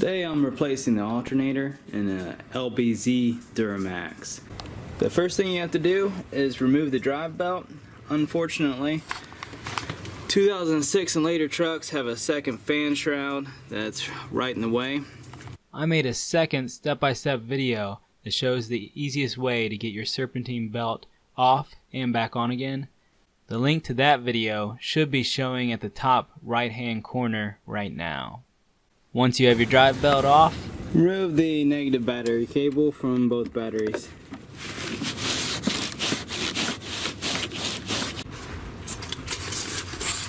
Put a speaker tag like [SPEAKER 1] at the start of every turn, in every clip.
[SPEAKER 1] Today I'm replacing the alternator in a LBZ Duramax. The first thing you have to do is remove the drive belt. Unfortunately, 2006 and later trucks have a second fan shroud that's right in the way.
[SPEAKER 2] I made a second step-by-step video that shows the easiest way to get your serpentine belt off and back on again. The link to that video should be showing at the top right hand corner right now. Once you have your drive belt off,
[SPEAKER 1] remove the negative battery cable from both batteries.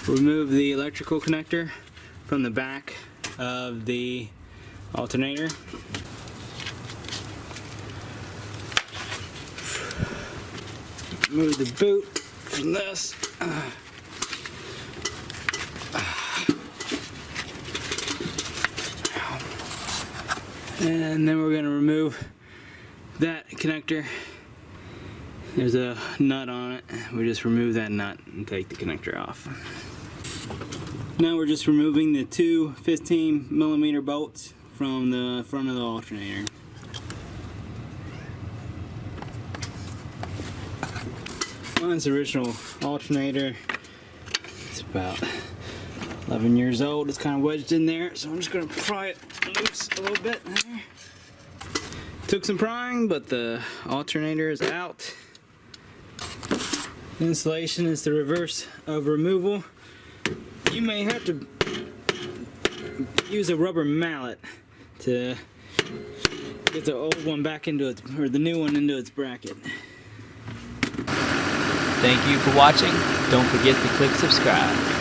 [SPEAKER 1] Remove the electrical connector from the back of the alternator. Remove the boot from this. And then we're going to remove that connector. There's a nut on it. We just remove that nut and take the connector off. Now we're just removing the two 15mm bolts from the front of the alternator. Mine's the original alternator. It's about 11 years old. It's kind of wedged in there, so I'm just going to pry it loose a little bit there. Took some prying, but the alternator is out. The installation is the reverse of removal. You may have to use a rubber mallet to get the old one back into its, or the new one into its bracket.
[SPEAKER 2] thank you for watching. Don't forget to click subscribe.